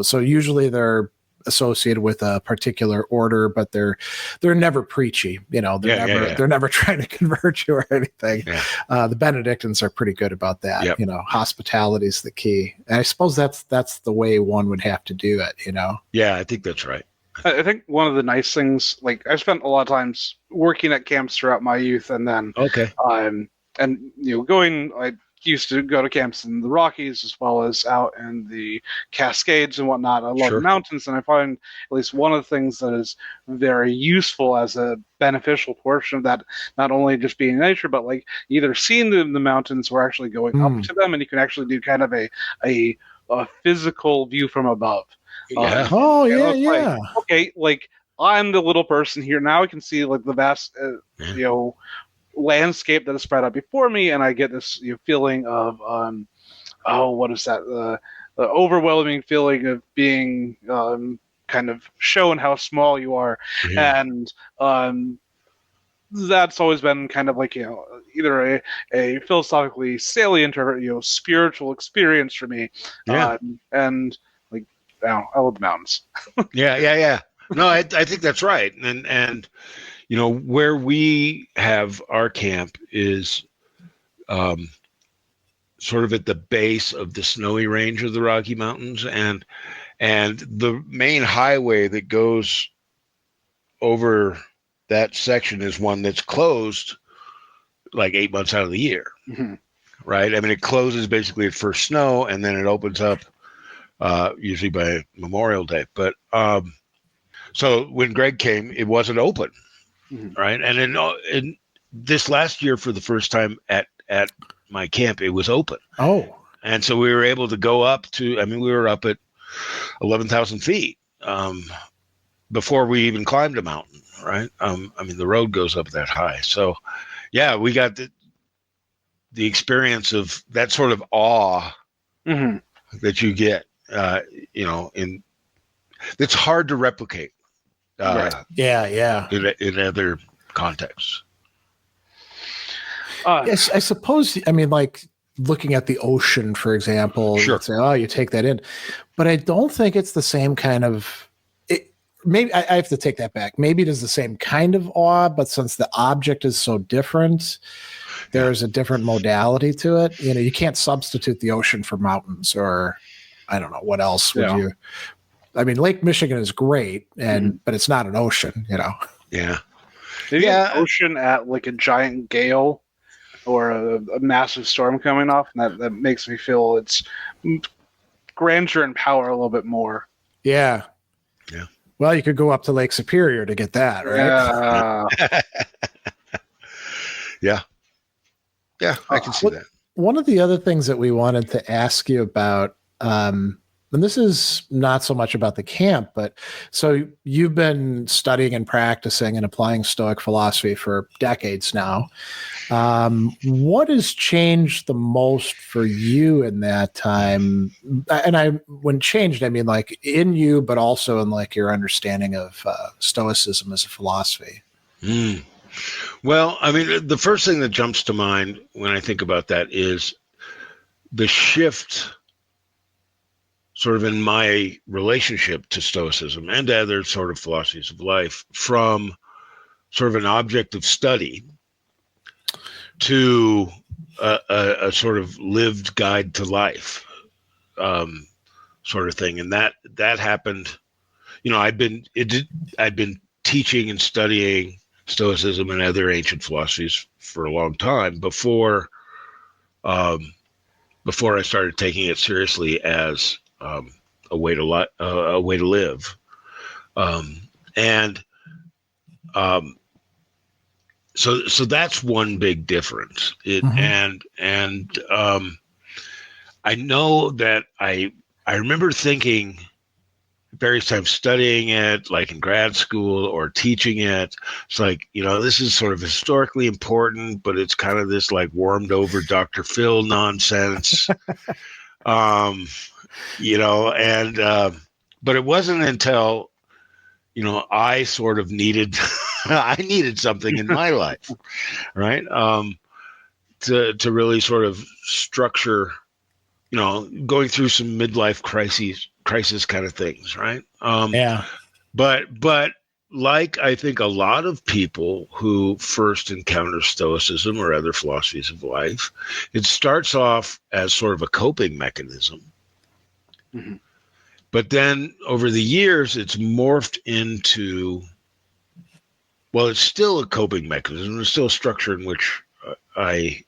Speaker 2: so usually they're associated with a particular order, but they're never preachy, they're never trying to convert you or anything. Yeah. The Benedictines are pretty good about that. Yep. Hospitality is the key. And I suppose that's the way one would have to do it,
Speaker 3: Yeah, I think that's right.
Speaker 1: I think one of the nice things, like I spent a lot of times working at camps throughout my youth, and then going, used to go to camps in the Rockies as well as out in the Cascades and whatnot. I love
Speaker 3: Sure.
Speaker 1: the mountains, and I find at least one of the things that is very useful as a beneficial portion of that, not only just being in nature, but like either seeing the mountains or actually going up to them, and you can actually do kind of a physical view from above.
Speaker 3: Yeah.
Speaker 2: Oh, yeah,
Speaker 1: it's like,
Speaker 2: yeah.
Speaker 1: okay, like I'm the little person here now. I can see like the vast, landscape that is spread out before me, and I get this feeling of what is that? The overwhelming feeling of being kind of shown how small you are,
Speaker 3: Yeah.
Speaker 1: and that's always been kind of like either a philosophically salient or spiritual experience for me.
Speaker 3: Yeah.
Speaker 1: And like I love the mountains.
Speaker 3: Yeah. No, I think that's right. And where we have our camp is sort of at the base of the snowy range of the Rocky Mountains, and the main highway that goes over that section is one that's closed like 8 months out of the year.
Speaker 1: Mm-hmm.
Speaker 3: Right? I mean, it closes basically at first snow, and then it opens up usually by Memorial Day. But so when Greg came, it wasn't open.
Speaker 1: Mm-hmm.
Speaker 3: Right. And in this last year, for the first time at my camp, it was open.
Speaker 2: Oh.
Speaker 3: And so we were able to go up to, we were up at 11,000 feet before we even climbed a mountain. Right. The road goes up that high. So, yeah, we got the experience of that sort of awe that you get, that's hard to replicate.
Speaker 2: Yeah.
Speaker 3: In other contexts.
Speaker 2: Yes, I suppose. I mean, like looking at the ocean, for example.
Speaker 3: Sure.
Speaker 2: You'd say, oh, you take that in, but I don't think it's the same kind of. Maybe I have to take that back. Maybe it is the same kind of awe, but since the object is so different, there's a different modality to it. You can't substitute the ocean for mountains, or I don't know what else would you. I mean, Lake Michigan is great, but it's not an ocean,
Speaker 3: Yeah.
Speaker 1: Maybe an ocean at like a giant gale or a massive storm coming off, and that makes me feel its grandeur and power a little bit more.
Speaker 2: Yeah.
Speaker 3: Yeah.
Speaker 2: Well, you could go up to Lake Superior to get that, right?
Speaker 3: Yeah. Yeah, I can see that.
Speaker 2: One of the other things that we wanted to ask you about, and this is not so much about the camp, but so you've been studying and practicing and applying Stoic philosophy for decades now. What has changed the most for you in that time? And when changed, I mean like in you, but also in like your understanding of Stoicism as a philosophy.
Speaker 3: Well, the first thing that jumps to mind when I think about that is the shift sort of in my relationship to Stoicism and to other sort of philosophies of life from sort of an object of study to a sort of lived guide to life sort of thing. And that happened, I'd been teaching and studying Stoicism and other ancient philosophies for a long time before I started taking it seriously as a way to live, so that's one big difference. I know that I remember thinking various times studying it, like in grad school or teaching it. It's like, this is sort of historically important, but it's kind of this like warmed over Dr. Phil nonsense. But it wasn't until, I sort of needed, I needed something in my life, right? To really sort of structure, going through some midlife crisis kind of things, right? But like I think a lot of people who first encounter Stoicism or other philosophies of life, it starts off as sort of a coping mechanism. But then over the years, it's morphed into, well, it's still a coping mechanism. It's still a structure in which I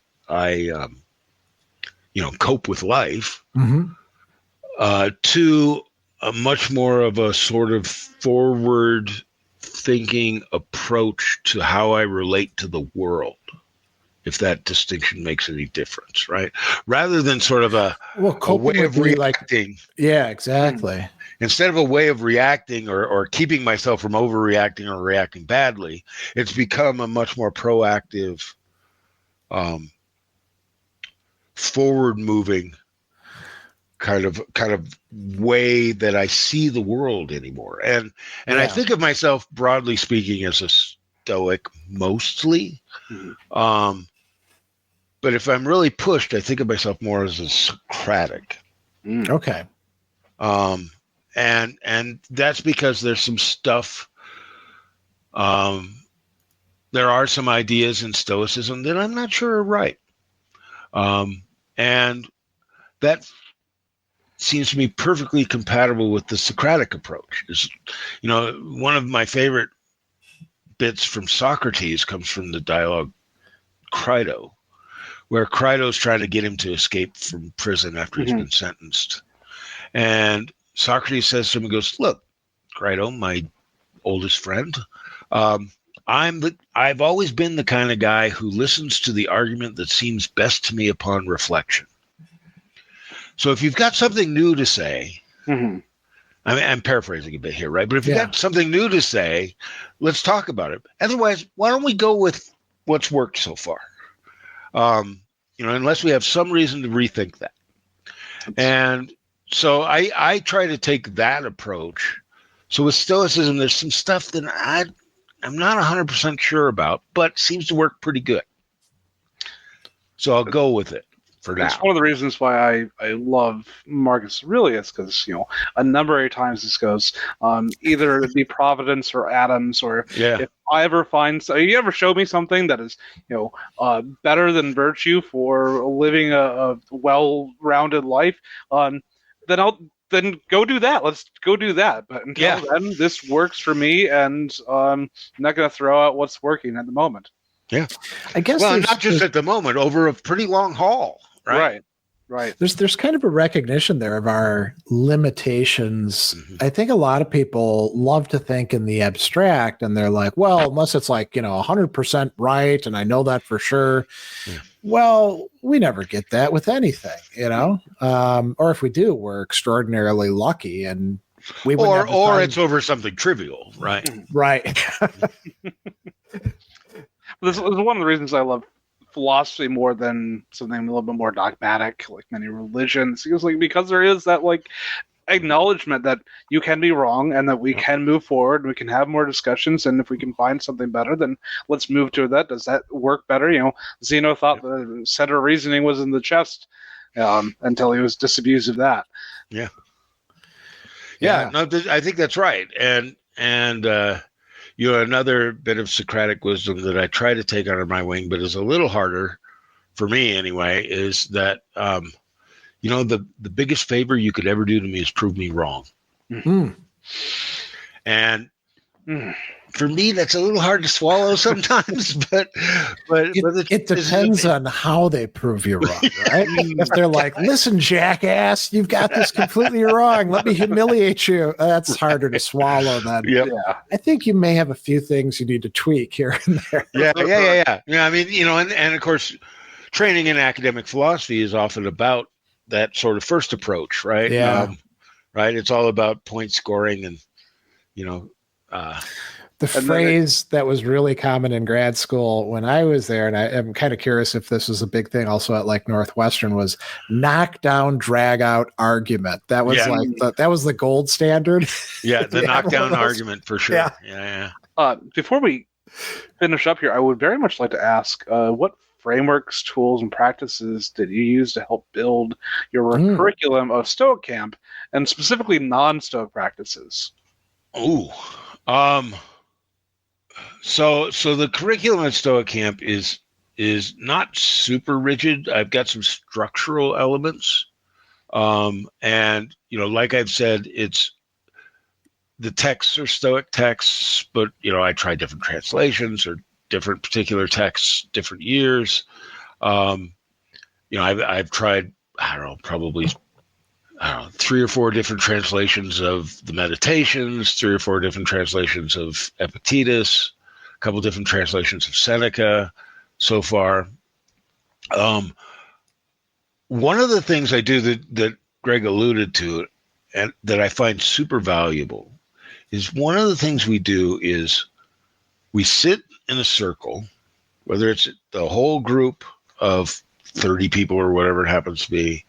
Speaker 3: cope with life,
Speaker 2: Mm-hmm.
Speaker 3: to a much more of a sort of forward thinking approach to how I relate to the world, if that distinction makes any difference, right? Rather than sort of a
Speaker 2: Coping
Speaker 3: way
Speaker 2: would
Speaker 3: of
Speaker 2: be
Speaker 3: reacting.
Speaker 2: yeah, exactly.
Speaker 3: Instead of a way of reacting or keeping myself from overreacting or reacting badly, it's become a much more proactive, forward moving kind of way that I see the world anymore. And I think of myself, broadly speaking, as a Stoic mostly. Mm-hmm. But if I'm really pushed, I think of myself more as a Socratic.
Speaker 2: Okay.
Speaker 3: And that's because there's some stuff, there are some ideas in Stoicism that I'm not sure are right. And that seems to be perfectly compatible with the Socratic approach. One of my favorite bits from Socrates comes from the dialogue Crito, where Crito's trying to get him to escape from prison after he's been sentenced. And Socrates says to him, he goes, "Look, Crito, my oldest friend, I've always been the kind of guy who listens to the argument that seems best to me upon reflection. So if you've got something new to say," I mean, I'm paraphrasing a bit here, right? But if you've got something new to say, let's talk about it. Otherwise, why don't we go with what's worked so far? Unless we have some reason to rethink that. And so I try to take that approach. So with Stoicism, there's some stuff that I'm not 100% sure about, but seems to work pretty good. So I'll go with it for now.
Speaker 1: It's one of the reasons why I love Marcus Aurelius, because a number of times this goes either it be Providence or Adams, or if I ever find you ever show me something that is better than virtue for living a well-rounded life, then go do that. Let's go do that. But until then, this works for me, and I'm not going to throw out what's working at the moment.
Speaker 3: Yeah,
Speaker 2: I guess.
Speaker 3: Well, not just at the moment, over a pretty long haul.
Speaker 1: Right.
Speaker 2: There's kind of a recognition there of our limitations. Mm-hmm. I think a lot of people love to think in the abstract, and they're like, well, unless it's 100% right, and I know that for sure. Yeah. Well, we never get that with anything, or if we do, we're extraordinarily lucky, and
Speaker 3: or it's over something trivial, right?
Speaker 2: Right.
Speaker 1: This is one of the reasons I love philosophy more than something a little bit more dogmatic, like many religions. Because there is that acknowledgement that you can be wrong and that we can move forward, we can have more discussions, and if we can find something better, then let's move to that. Does that work better? Zeno thought the center of reasoning was in the chest until he was disabused of that.
Speaker 3: Yeah. No, I think that's right. And another bit of Socratic wisdom that I try to take under my wing, but is a little harder for me anyway, is that the biggest favor you could ever do to me is prove me wrong.
Speaker 2: Mm-hmm.
Speaker 3: And for me, that's a little hard to swallow sometimes, but
Speaker 2: it depends on how they prove you wrong, right? If they're like, "Listen, jackass, you've got this completely wrong. Let me humiliate you." That's harder to swallow than.
Speaker 3: Yeah.
Speaker 2: I think you may have a few things you need to tweak here and there.
Speaker 3: Yeah. I mean, and of course, training in academic philosophy is often about that sort of first approach, right?
Speaker 2: Yeah.
Speaker 3: Right. It's all about point scoring and,
Speaker 2: the phrase that was really common in grad school when I was there, and I'm kind of curious if this was a big thing also at Northwestern, was knock down, drag out argument. That was that was the gold standard.
Speaker 3: Yeah, the knockdown argument for sure. Yeah.
Speaker 1: Before we finish up here, I would very much like to ask, what frameworks, tools, and practices did you use to help build your curriculum of Stoic Camp, and specifically non-Stoic practices?
Speaker 3: So the curriculum at Stoic Camp is not super rigid. I've got some structural elements. And like I've said, it's the texts are Stoic texts, but I try different translations or different particular texts, different years. I've tried probably 3 or 4 different translations of the Meditations, 3 or 4 different translations of Epictetus, a couple different translations of Seneca so far. One of the things I do that Greg alluded to, and that I find super valuable, is one of the things we do is we sit in a circle, whether it's the whole group of 30 people or whatever it happens to be,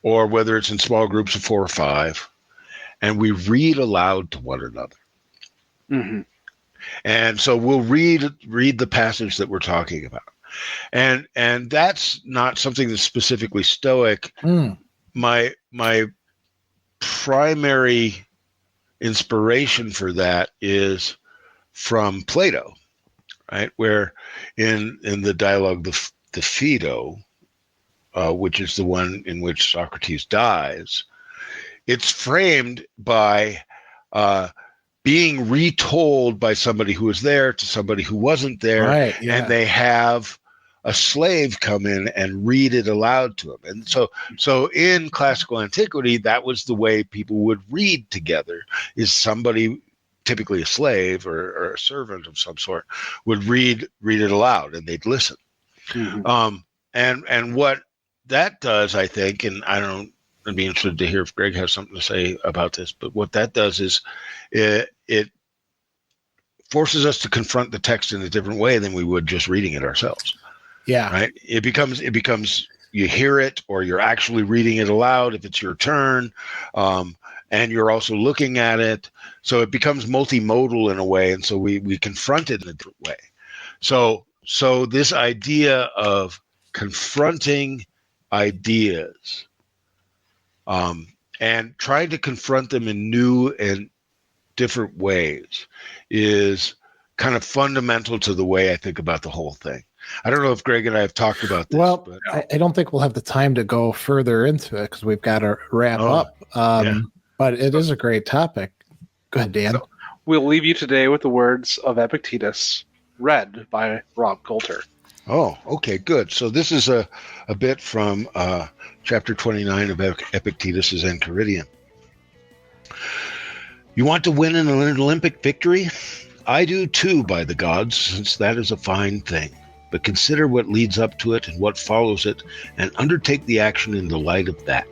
Speaker 3: or whether it's in small groups of 4 or 5, and we read aloud to one another.
Speaker 1: Mm-hmm.
Speaker 3: And so we'll read the passage that we're talking about. And that's not something that's specifically Stoic. My primary inspiration for that is from Plato, right? Where in the dialogue, the Phaedo, which is the one in which Socrates dies, it's framed by being retold by somebody who was there to somebody who wasn't there,
Speaker 2: right, yeah.
Speaker 3: And they have a slave come in and read it aloud to him. And so in classical antiquity, that was the way people would read together, is somebody, typically a slave or a servant of some sort, would read it aloud, and they'd listen. Mm-hmm. And what that does, I think, and I'd be interested to hear if Greg has something to say about this, but what that does is it forces us to confront the text in a different way than we would just reading it ourselves.
Speaker 2: Yeah.
Speaker 3: Right. It becomes you hear it, or you're actually reading it aloud if it's your turn. And you're also looking at it. So it becomes multimodal in a way. And so we confront it in a different way. So this idea of confronting ideas, and trying to confront them in new and different ways is kind of fundamental to the way I think about the whole thing. I don't know if Greg and I have talked about this.
Speaker 2: Well,
Speaker 3: but
Speaker 2: I don't think we'll have the time to go further into it because we've got to wrap up. But it is a great topic. Go ahead, Dan.
Speaker 1: So we'll leave you today with the words of Epictetus, read by Rob Colter.
Speaker 3: Oh, okay, good. So this is a bit from chapter 29 of Epictetus' Enchiridion. You want to win an Olympic victory? I do too, by the gods, since that is a fine thing. But consider what leads up to it and what follows it, and undertake the action in the light of that.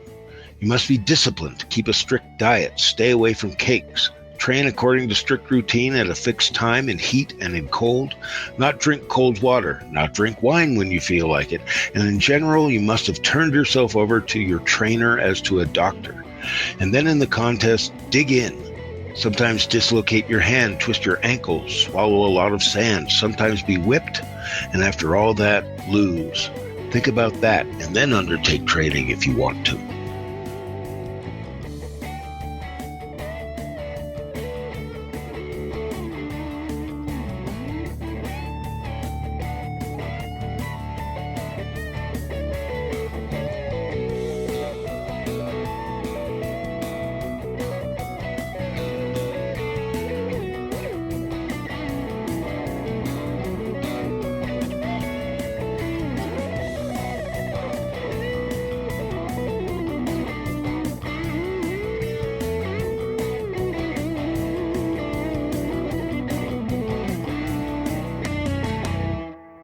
Speaker 3: You must be disciplined, keep a strict diet, stay away from cakes, train according to strict routine at a fixed time in heat and in cold, not drink cold water, not drink wine when you feel like it, and in general you must have turned yourself over to your trainer as to a doctor. And then in the contest, dig in. Sometimes dislocate your hand, twist your ankle, swallow a lot of sand, sometimes be whipped, and after all that, lose. Think about that, and then undertake training if you want to.